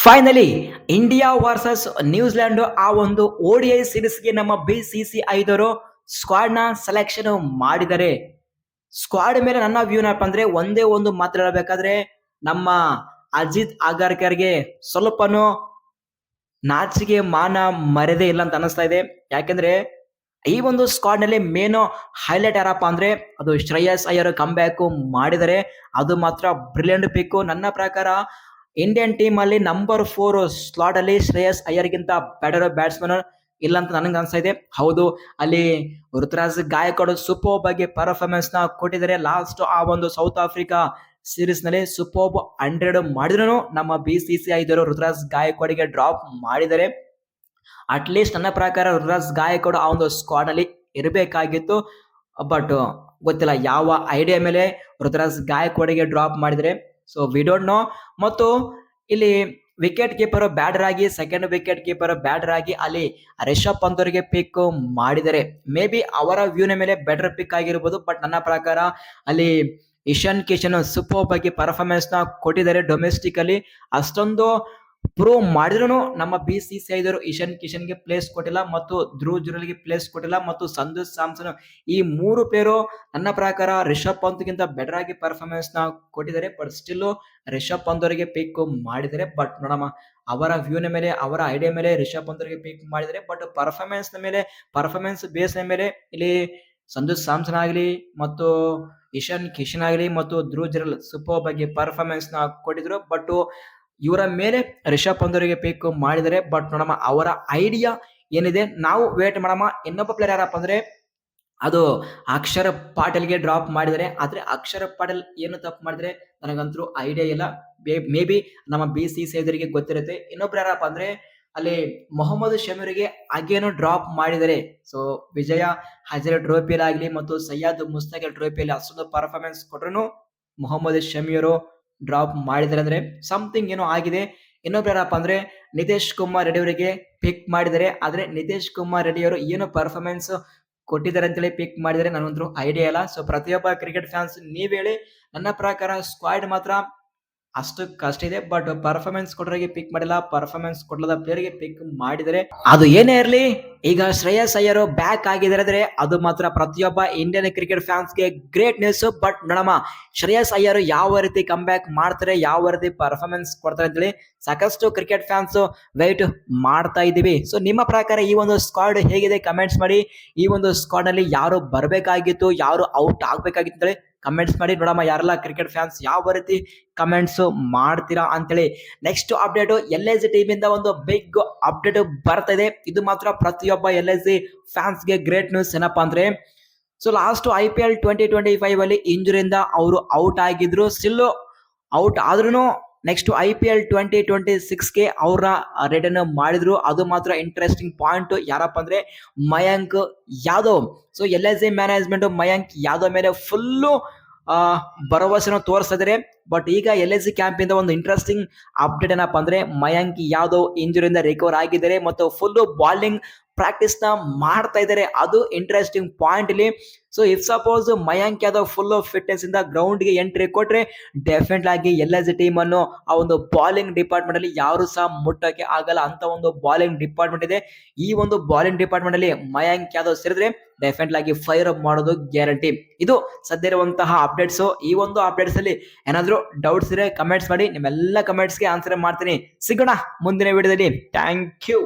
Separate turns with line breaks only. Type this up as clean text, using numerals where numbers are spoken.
Finally India versus New Zealand ಆ ಒಂದು ODI ಸೀರೀಸ್ಗೆ ನಮ್ಮ BCCI ದವರು ಸ್ಕ್ವಾಡ್ ನ ಸೆಲೆಕ್ಷನ್ ಮಾಡಿದ್ದಾರೆ. ಸ್ಕ್ವಾಡ್ ಮೇಲೆ ನನ್ನ ವ್ಯೂ ಏನಪ್ಪ ಅಂದ್ರೆ ಒಂದೇ ಒಂದು ಮಾತ್ರ ಹೇಳಬೇಕಾದ್ರೆ ನಮ್ಮ ಅಜಿತ್ ಅಗರ್ಕರ್ಗೆ ಸ್ವಲ್ಪನೂ ನಾಚಿಕೆ ಮಾನ ಮರ್ಯಾದೆ ಇಲ್ಲ ಅಂತ ಅನಿಸ್ತಾ ಇದೆ. ಯಾಕೆಂದ್ರೆ ಈ ಒಂದು ಸ್ಕ್ವಾಡ್ ನಲ್ಲಿ ಮೇನ್ ಹೈಲೈಟ್ ಯಾರಪ್ಪ ಅಂದ್ರೆ ಅದು ಶ್ರೇಯಸ್ ಅಯ್ಯರ್ ಕಮ್ ಬ್ಯಾಕ್ ಮಾಡಿದರೆ ಅದು ಮಾತ್ರ ಬ್ರಿಲಿಯಂಟ್ ಪಿಕ್. ನನ್ನ ಪ್ರಕಾರ ಇಂಡಿಯನ್ ಟೀಮ್ ಅಲ್ಲಿ ನಂಬರ್ 4 ಸ್ಲಾಟ್ ಅಲ್ಲಿ ಶ್ರೇಯಸ್ ಅಯ್ಯರ್ಗಿಂತ ಬೆಟರ್ ಬ್ಯಾಟ್ಸ್ಮನ್ ಇಲ್ಲ ಅಂತ ನನಗೆ ಅನ್ಸ್ತಾ ಇದೆ. ಹೌದು, ಅಲ್ಲಿ ಋತುರಾಜ್ ಗಾಯಕ್ವಾಡ್ ಸೂಪರ್ ಬಗ್ಗೆ ಪರ್ಫಾರ್ಮೆನ್ಸ್ ನ ಕೊಟ್ಟಿದ್ದಾರೆ. ಲಾಸ್ಟ್ ಆ ಒಂದು ಸೌತ್ ಆಫ್ರಿಕಾ ಸೀರೀಸ್ ನಲ್ಲಿ ಸೂಪರ್ 100 ಮಾಡಿದ್ರು ನಮ್ಮ BCCI ದವರು ಋತುರಾಜ್ ಗಾಯಕ್ವಾಡ್ಗೆ ಡ್ರಾಪ್ ಮಾಡಿದ್ದಾರೆ. ಅಟ್ ಲೀಸ್ಟ್ ನನ್ನ ಪ್ರಕಾರ ಋತುರಾಜ್ ಗಾಯಕ್ವಾಡ್ ಆ ಒಂದು ಸ್ಕ್ವಾಡ್ ಅಲ್ಲಿ ಇರಬೇಕಾಗಿತ್ತು. ಬಟ್ ಗೊತ್ತಿಲ್ಲ ಯಾವ ಐಡಿಯಾ ಮೇಲೆ ಋತುರಾಜ್ ಗಾಯಕ್ವಾಡ್ಗೆ ಡ್ರಾಪ್ ಮಾಡಿದರೆ. So we don't know. ಮತ್ತು ಇಲ್ಲಿ ವಿಕೆಟ್ ಕೀಪರ್ ಬ್ಯಾಟರ್ ಆಗಿ ಸೆಕೆಂಡ್ ವಿಕೆಟ್ ಕೀಪರ್ ಬ್ಯಾಟರ್ ಆಗಿ ಅಲ್ಲಿ ರಿಷಬ್ ಪಂತ್ ಅವರಿಗೆ ಪಿಕ್ ಮಾಡಿದರೆ ಮೇ ಬಿ ಅವರ ವ್ಯೂನ ಮೇಲೆ ಬೆಟರ್ ಪಿಕ್ ಆಗಿರ್ಬೋದು. ಬಟ್ ನನ್ನ ಪ್ರಕಾರ ಅಲ್ಲಿ ಇಶಾನ್ ಕಿಶನ್ ಸೂಪರ್ ಬಗ್ಗೆ ಪರ್ಫಾರ್ಮೆನ್ಸ್ ನ ಕೊಟ್ಟಿದ್ದಾರೆ. ಡೊಮೆಸ್ಟಿಕ್ ಅಲ್ಲಿ ಅಷ್ಟೊಂದು ಪ್ರೂವ್ ಮಾಡಿದ್ರು ನಮ್ಮ BCCI ದವರು ಇಶಾನ್ ಕಿಶನ್ಗೆ ಪ್ಲೇಸ್ ಕೊಟ್ಟಿಲ್ಲ ಮತ್ತು ಧ್ರುವ್ ಜುರೇಲ್ಗೆ ಪ್ಲೇಸ್ ಕೊಟ್ಟಿಲ್ಲ ಮತ್ತು ಸಂಜು ಸ್ಯಾಮ್ಸನ್ ಈ ಮೂರು ಪೇರು ನನ್ನ ಪ್ರಕಾರ ರಿಷಬ್ ಪಂತ್ಗಿಂತ ಬೆಟರ್ ಆಗಿ ಪರ್ಫಾರ್ಮೆನ್ಸ್ ನ ಕೊಟ್ಟಿದ್ದಾರೆ. ಬಟ್ ಸ್ಟಿಲ್ ರಿಷಬ್ ಪಂತ್ ಅವರಿಗೆ ಪಿಕ್ ಮಾಡಿದ್ದಾರೆ. ಬಟ್ ನೋಡಮ್ಮ ಅವರ ವ್ಯೂನ ಮೇಲೆ ಅವರ ಐಡಿಯಾ ಮೇಲೆ ರಿಷಬ್ ಪಂತ್ ಅವರಿಗೆ ಪಿಕ್ ಮಾಡಿದರೆ. ಬಟ್ ಪರ್ಫಾರ್ಮೆನ್ಸ್ ನ ಮೇಲೆ ಪರ್ಫಾರ್ಮೆನ್ಸ್ ಬೇಸ್ ನ ಮೇಲೆ ಇಲ್ಲಿ ಸಂಜು ಸ್ಯಾಮ್ಸನ್ ಆಗಲಿ ಮತ್ತು ಇಶಾನ್ ಕಿಶನ್ ಆಗಲಿ ಮತ್ತು ಧ್ರುವ್ ಜುರೇಲ್ ಸೂಪರ್ ಬಗ್ಗೆ ಪರ್ಫಾರ್ಮೆನ್ಸ್ ನ ಕೊಟ್ಟಿದ್ರು. ಬಟ್ ಇವರ ಮೇಲೆ ರಿಷಬ್ ಪಂತ್ ಅವರಿಗೆ ಪಿಕ್ ಮಾಡಿದರೆ. ಬಟ್ ನೋಡಮ್ಮ ಅವರ ಐಡಿಯಾ ಏನಿದೆ ನಾವು ವೇಟ್ ಮಾಡಮ್ಮ. ಇನ್ನೊಬ್ಬ ಪ್ಲೇಯರ್ ಯಾರಪ್ಪ ಅಂದ್ರೆ ಅದು ಅಕ್ಷರ್ ಪಾಟೀಲ್ಗೆ ಡ್ರಾಪ್ ಮಾಡಿದರೆ. ಆದ್ರೆ ಅಕ್ಷರ್ ಪಾಟೀಲ್ ಏನು ತಪ್ಪು ಮಾಡಿದ್ರೆ ನನಗಂತೂ ಐಡಿಯಾ ಇಲ್ಲ. ಮೇ ಬಿ ನಮ್ಮ BCCI ದವರಿಗೆ ಗೊತ್ತಿರುತ್ತೆ. ಇನ್ನೊಬ್ರು ಯಾರಪ್ಪ ಅಂದ್ರೆ ಅಲ್ಲಿ ಮೊಹಮ್ಮದ್ ಶಮೀರ್ಗೆ ಅಗೇನು ಡ್ರಾಪ್ ಮಾಡಿದರೆ. ಸೊ ವಿಜಯ ಹಜಾರೆ ಟ್ರೋಫಿಯಲ್ಲಿ ಆಗಲಿ ಮತ್ತು ಸಯ್ಯದ್ ಮುಸ್ತಕ್ ಟ್ರೋಫಿಯಲ್ಲಿ ಅಷ್ಟೊಂದು ಪರ್ಫಾರ್ಮೆನ್ಸ್ ಕೊಟ್ರು ಮೊಹಮ್ಮದ್ ಶಮಿಯರು ಡ್ರಾಪ್ ಮಾಡಿದರೆ ಅಂದ್ರೆ ಸಮಥಿಂಗ್ ಏನೋ ಆಗಿದೆ. ಇನ್ನೊಬ್ರು ಯಾರಪ್ಪ ಅಂದ್ರೆ ನಿತೇಶ್ ಕುಮಾರ್ ರೆಡ್ಡಿ ಅವರಿಗೆ ಪಿಕ್ ಮಾಡಿದರೆ. ಆದ್ರೆ ನಿತೇಶ್ ಕುಮಾರ್ ರೆಡ್ಡಿ ಅವರು ಏನು ಪರ್ಫಾರ್ಮೆನ್ಸ್ ಕೊಟ್ಟಿದ್ದಾರೆ ಅಂತೇಳಿ ಪಿಕ್ ಮಾಡಿದರೆ ನನಗಂತೂ ಐಡಿಯಾ ಇಲ್ಲ. ಸೊ ಪ್ರತಿಯೊಬ್ಬ ಕ್ರಿಕೆಟ್ ಫ್ಯಾನ್ಸ್ ನೀವ್ ಹೇಳಿ. ನನ್ನ ಪ್ರಕಾರ ಸ್ಕ್ವಾಡ್ ಮಾತ್ರ ಅಷ್ಟಕ್ಕಷ್ಟ ಇದೆ. ಬಟ್ ಪರ್ಫಾರ್ಮೆನ್ಸ್ ಕೊಟ್ಟರಿಗೆ ಪಿಕ್ ಮಾಡಿಲ್ಲ, ಪರ್ಫಾರ್ಮೆನ್ಸ್ ಕೊಡಲದ ಪ್ಲೇಯರ್ಗೆ ಪಿಕ್ ಮಾಡಿದರೆ. ಅದು ಏನೇ ಇರಲಿ, ಈಗ ಶ್ರೇಯಸ್ ಅಯ್ಯರ್ ಬ್ಯಾಕ್ ಆಗಿದ್ದಾರೆ ಅಂದ್ರೆ ಅದು ಮಾತ್ರ ಪ್ರತಿಯೊಬ್ಬ ಇಂಡಿಯನ್ ಕ್ರಿಕೆಟ್ ಫ್ಯಾನ್ಸ್ಗೆ ಗ್ರೇಟ್ ನ್ಯೂಸ್. ಬಟ್ ನೋಡಮ್ಮ ಶ್ರೇಯಸ್ ಅಯ್ಯರ್ ಯಾವ ರೀತಿ ಕಮ್ ಬ್ಯಾಕ್ ಮಾಡ್ತಾರೆ, ಯಾವ ರೀತಿ ಪರ್ಫಾರ್ಮೆನ್ಸ್ ಕೊಡ್ತಾರೆ ಅಂತೇಳಿ ಸಾಕಷ್ಟು ಕ್ರಿಕೆಟ್ ಫ್ಯಾನ್ಸ್ ವೆಯ್ಟ್ ಮಾಡ್ತಾ ಇದ್ದೀವಿ. ಸೊ ನಿಮ್ಮ ಪ್ರಕಾರ ಈ ಒಂದು ಸ್ಕ್ವಾಡ್ ಹೇಗಿದೆ ಕಮೆಂಟ್ಸ್ ಮಾಡಿ. ಈ ಒಂದು ಸ್ಕ್ವಾಡ್ ನಲ್ಲಿ ಯಾರು ಬರಬೇಕಾಗಿತ್ತು, ಯಾರು ಔಟ್ ಆಗ್ಬೇಕಾಗಿತ್ತು ಅಂತೇಳಿ ಕಮೆಂಟ್ಸ್ ಮಾಡಿ. ನೋಡಮ್ಮ ಯಾರೆಲ್ಲ ಕ್ರಿಕೆಟ್ ಫ್ಯಾನ್ಸ್ ಯಾವ ರೀತಿ ಕಮೆಂಟ್ಸ್ ಮಾಡ್ತೀರಾ ಅಂತೇಳಿ. ನೆಕ್ಸ್ಟ್ ಅಪ್ಡೇಟ್ LIC ಟೀಮ್ ಇಂದ ಒಂದು ಬಿಗ್ ಅಪ್ಡೇಟ್ ಬರ್ತಾ ಇದೆ. ಇದು ಮಾತ್ರ ಪ್ರತಿಯೊಬ್ಬ LIC ಫ್ಯಾನ್ಸ್ ಗೆ ಗ್ರೇಟ್ ನ್ಯೂಸ್. ಏನಪ್ಪಾ ಅಂದ್ರೆ ಸೊ ಲಾಸ್ಟ್ IPL 2025 ಅಲ್ಲಿ ಇಂಜುರಿಯಿಂದ ಅವರು ಔಟ್ ಆಗಿದ್ರು. ಸ್ಟಿಲ್ ಔಟ್ ಆದ್ರೂ ನೆಕ್ಸ್ಟ್ IPL 2026 ಗೆ ಅವ್ರ ರಿಟರ್ನ್ ಮಾಡಿದ್ರು. ಅದು ಮಾತ್ರ ಇಂಟ್ರೆಸ್ಟಿಂಗ್ ಪಾಯಿಂಟ್. ಯಾರಪ್ಪ ಅಂದ್ರೆ Mayank Yadav. So LIC management Mayank Yadav ಮೇಲೆ ಫುಲ್ಲು ಭರವಸೆನ ತೋರಿಸ್ತಾ ಇದ್ದಾರೆ. ಬಟ್ ಈಗ LIC ಕ್ಯಾಂಪ್ ಇಂದ ಒಂದು ಇಂಟ್ರೆಸ್ಟಿಂಗ್ ಅಪ್ಡೇಟ್ ಏನಪ್ಪಾ ಅಂದ್ರೆ ಮಯಾಂಕ್ ಯಾದವ್ ಇಂಜುರಿಯಿಂದ ರಿಕವರ್ ಆಗಿದ್ದಾರೆ ಮತ್ತು ಫುಲ್ ಬಾಲಿಂಗ್ ಪ್ರಾಕ್ಟೀಸ್ ನ ಮಾಡ್ತಾ ಇದ್ದಾರೆ. ಅದು ಇಂಟ್ರೆಸ್ಟಿಂಗ್ ಪಾಯಿಂಟ್ ಇಲ್ಲಿ. So if suppose Mayank Yadav full fitness ಇಂದ ಗ್ರೌಂಡ್ ಗೆ ಎಂಟ್ರಿ ಕೊಟ್ರೆ ಡೆಫಿನೆಟ್ ಆಗಿ LIC ಟೀಮ್ ಅನ್ನು ಆ ಒಂದು ಬಾಲಿಂಗ್ ಡಿಪಾರ್ಟ್ಮೆಂಟ್ ಅಲ್ಲಿ ಯಾರು ಸಹ ಮುಟ್ಟಕ್ಕೆ ಆಗಲ್ಲ ಅಂತ ಒಂದು ಬಾಲಿಂಗ್ ಡಿಪಾರ್ಟ್ಮೆಂಟ್ ಇದೆ. ಈ ಒಂದು ಬಾಲಿಂಗ್ ಡಿಪಾರ್ಟ್ಮೆಂಟ್ ಅಲ್ಲಿ ಮಯಾಂಕ್ ಯಾದವ್ ಸೇರಿದ್ರೆ ಡೆಫಿನೆಟ್ ಆಗಿ ಫೈರ್ ಅಪ್ ಮಾಡೋದು ಗ್ಯಾರಂಟಿ. ಇದು ಸದ್ಯ ಇರುವಂತಹ ಅಪ್ಡೇಟ್ಸ್. ಈ ಒಂದು ಅಪ್ಡೇಟ್ಸ್ ಅಲ್ಲಿ ಏನಾದ್ರು ಡೌಟ್ಸ್ ಇದ್ರೆ ಕಮೆಂಟ್ಸ್ ಮಾಡಿ. ನಿಮ್ಮೆಲ್ಲ ಕಮೆಂಟ್ಸ್ಗೆ ಆನ್ಸರ್ ಮಾಡ್ತೀನಿ. ಸಿಗೋಣ ಮುಂದಿನ ವಿಡಿಯೋದಲ್ಲಿ. Thank you.